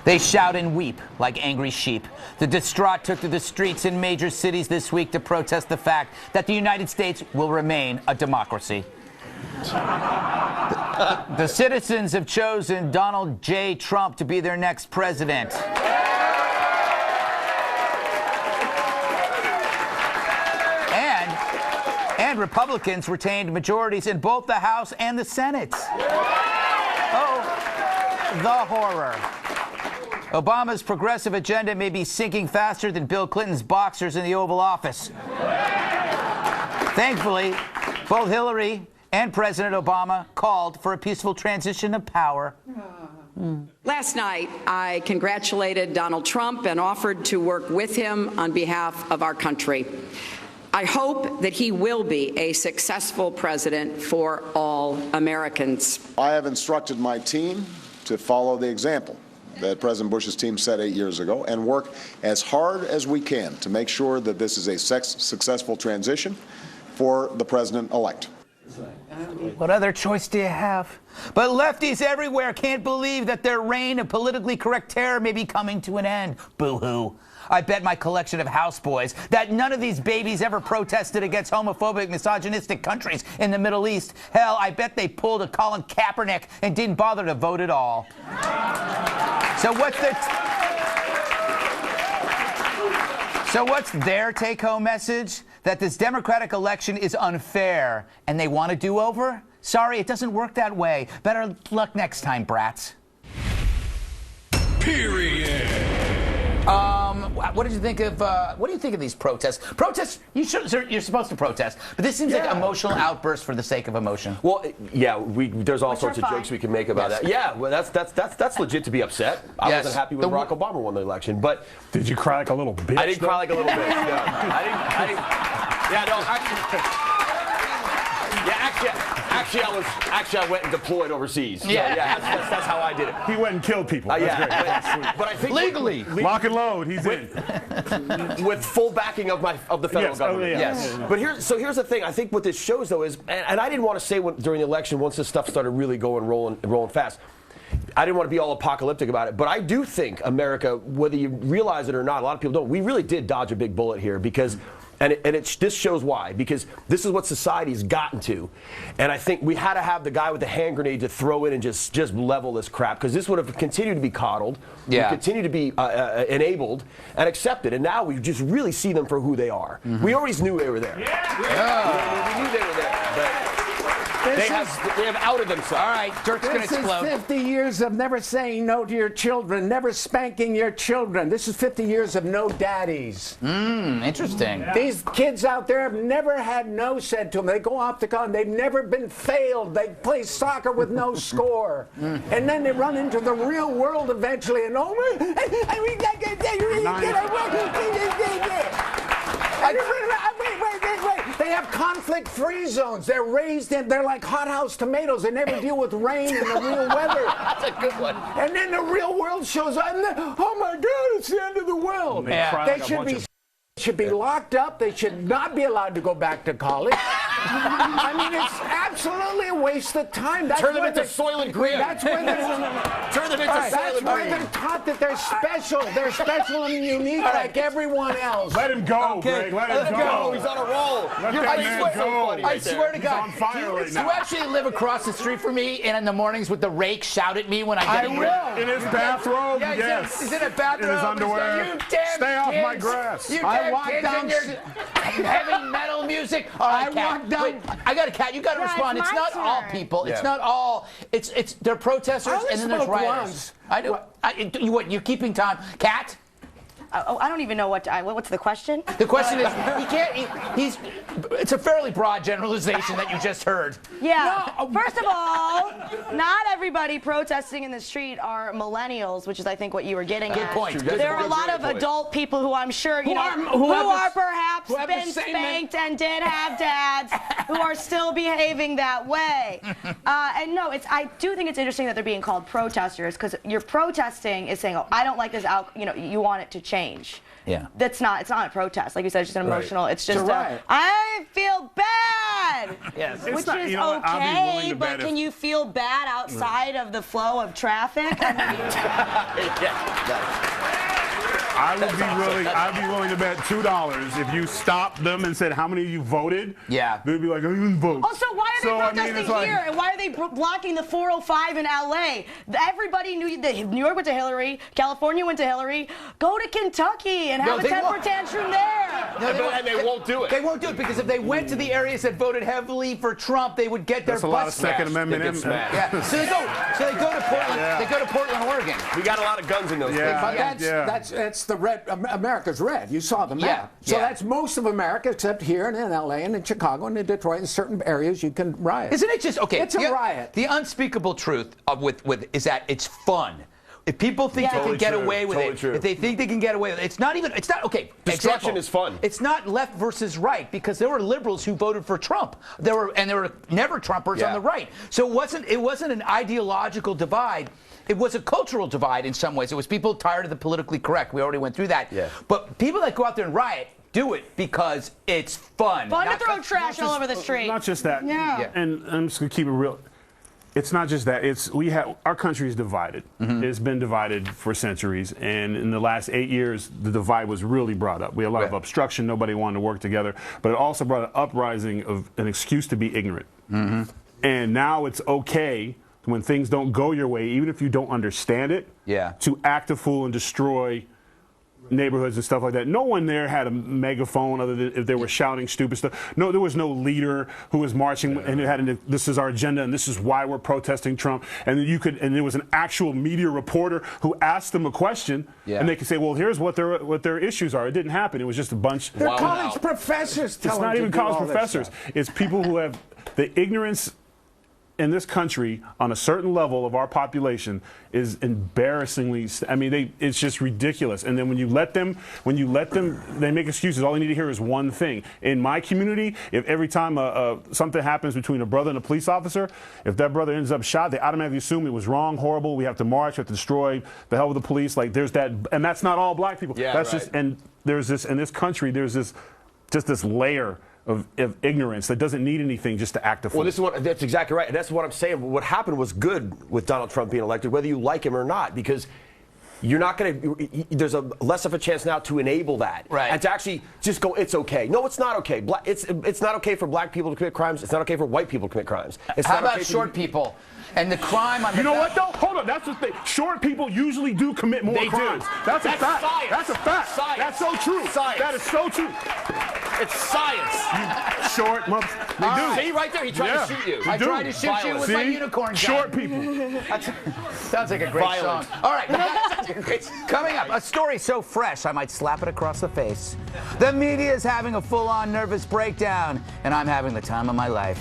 They shout and weep like angry sheep. The distraught took to the streets in major cities this week to protest the fact that the United States will remain a democracy. The citizens have chosen Donald J. Trump to be their next president. And Republicans retained majorities in both the House and the Senate. Oh, the horror. Obama's progressive agenda may be sinking faster than Bill Clinton's boxers in the Oval Office. Thankfully, both Hillary and President Obama called for a peaceful transition of power. Last night, I congratulated Donald Trump and offered to work with him on behalf of our country. I hope that he will be a successful president for all Americans. I have instructed my team to follow the example that President Bush's team set 8 years ago and work as hard as we can to make sure that this is a successful transition for the president-elect. What other choice do you have? But lefties everywhere can't believe that their reign of politically correct terror may be coming to an end. Boo-hoo. I bet my collection of houseboys that none of these babies ever protested against homophobic, misogynistic countries in the Middle East. Hell, I bet they pulled a Colin Kaepernick and didn't bother to vote at all. So what's their take-home message? That this Democratic election is unfair and they want a do-over? Sorry, it doesn't work that way. Better luck next time, brats. Period. What did you think of? What do you think of these protests? Protests, you're supposed to protest, but this seems like emotional outbursts for the sake of emotion. Well, yeah, there's all sorts of jokes we can make about that. Yeah, well, that's legit to be upset. I wasn't happy when Barack Obama won the election, but did you cry like a little bitch? I didn't cry like a little bitch. No, I didn't. Yeah, no, actually, I went and deployed overseas. Yeah, that's how I did it. He went and killed people. But I think legally, lock and load. He's in with full backing of the federal government. Yes. But here's the thing. I think what this shows though is, and I didn't want to say during the election once this stuff started really rolling fast. I didn't want to be all apocalyptic about it, but I do think America, whether you realize it or not, a lot of people don't. We really did dodge a big bullet here because. This shows why, because this is what society's gotten to. And I think we had to have the guy with the hand grenade to throw in and just level this crap, because this would have continued to be coddled, would continue to be enabled and accepted. And now we just really see them for who they are. We always knew they were there. We knew they were there. But they have outed themselves. All right, Dirk's going to explode. This is 50 years of never saying no to your children, never spanking your children. This is 50 years of no daddies. Interesting. Yeah. These kids out there have never had no said to them. They go off to college. They've never been failed. They play soccer with no score. And then they run into the real world eventually. And wait. They have conflict-free zones. They're raised in, they're like hothouse tomatoes. They never deal with rain and the real weather. That's a good one. And then the real world shows up. And oh my God, it's the end of the world. They should be locked up. They should not be allowed to go back to college. I mean, it's absolutely a waste of time. Turn them into Soylent Green. That's where they're taught that they're special. They're special and unique like everyone else. Let him go, Greg. Let him go. He's on a roll. Let that man go. I swear to God. He's on fire right now. You actually live across the street from me, and in the mornings with the rake shout at me when I get here. In his bathrobe, yes. He's in a bathrobe. In his underwear. You damn Stay off kids. my grass. You damn kids and your heavy metal music. All right, Kat. Wait, I got a Kat. You got to respond. It's not all people. It's not all. It's they're protesters and then there's rioters. I do. You're keeping time, Kat? I don't even know what's the question? The question is, it's a fairly broad generalization that you just heard. Yeah. No. First of all, not everybody protesting in the street are millennials, which is, I think, what you were getting at. Good point. There are a lot of adult people who I'm sure, who are perhaps been spanked and did have dads who are still behaving that way. And no, I do think it's interesting that they're being called protesters, because your protesting is saying, oh, I don't like this you want it to change. change. Yeah. It's not a protest. Like you said, it's just an emotional, it's just It's a riot. I feel bad. Yes. It's Which not- is you know what, I'll be willing okay, to but bet can if- you feel bad outside of the flow of traffic? I mean, I'd be willing to bet $2 if you stopped them and said how many of you voted. Yeah. They'd be like, I didn't vote. Also, why are they So, I mean, protesting it's like- here? And why are they blocking the 405 in LA? Everybody knew that New York went to Hillary, California went to Hillary. Go to Kentucky and have a they temper won't. tantrum there. No, And they won't do it. They won't do it because if they went to the areas that voted heavily for Trump, they would get their That's a lot of butts Second smashed. Amendment. They get smashed. Yeah. So they go to Portland. Yeah. They go to Portland, Oregon. We got a lot of guns in those Yeah. places. But that's the red. America's red. You saw the map. Yeah, So yeah. that's most of America, except here and in LA and in Chicago and in Detroit. In certain areas, you can riot. Isn't it just okay? It's a riot. The unspeakable truth with is that it's fun. If people think they Totally can get true, away with totally it, true. if they think they can get away with it, it's not okay. Destruction example, is fun. It's not left versus right because there were liberals who voted for Trump. There were never Trumpers Yeah. on the right. So it wasn't an ideological divide. It was a cultural divide in some ways. It was people tired of the politically correct. We already went through that. Yeah. But people that go out there and riot do it because it's fun. Fun to Not throw because- trash all over the street. Not just that. Yeah. And I'm just gonna keep it real. It's not just that. Our country is divided. It's been divided for centuries, and in the last 8 years, the divide was really brought up. We had a lot of Right. obstruction. Nobody wanted to work together, but it also brought an uprising of an excuse to be ignorant. And now it's okay when things don't go your way, even if you don't understand it, Yeah. to act a fool and destroy neighborhoods and stuff like that. No one there had a megaphone other than if they were shouting stupid stuff. No, there was no leader who was marching and it had this is our agenda and this is why we're protesting Trump. And there was an actual media reporter who asked them a question and they could say, well, here's what their issues are. It didn't happen. It was just a bunch. They're Wow. college professors. It's not even college professors. Stuff. It's people who have the ignorance in this country on a certain level of our population is embarrassingly. I mean, it's just ridiculous. And then when you let them, they make excuses. All they need to hear is one thing. In my community, if every time something happens between a brother and a police officer, if that brother ends up shot, they automatically assume it was wrong, horrible. We have to march, we have to destroy the hell with the police. Like there's that, and that's not all black people. Yeah, that's right. just, and there's this in this country. There's this layer of ignorance that doesn't need anything just to act a fool. Well, that's exactly right. And that's what I'm saying. What happened was good with Donald Trump being elected, whether you like him or not, because you're not going to. There's a less of a chance now to enable that, Right. and to actually just go. It's okay. No, it's not okay. It's not okay for black people to commit crimes. It's not okay for white people to commit crimes. It's How not about okay for short people? And the crime on You know what though? Hold on, that's the thing. Short people usually do commit more They do. crimes. That's a That's fact. science. That's a fact. Science. That's so true. Science. That is so true. It's science. Short mother. They do. See right there, he tried Yeah. to shoot you. They I do. tried to shoot you with my See? unicorn gun. Short people. Sounds like a great Violent. song. All right, coming up, a story so fresh I might slap it across the face. The media is having a full-on nervous breakdown, and I'm having the time of my life.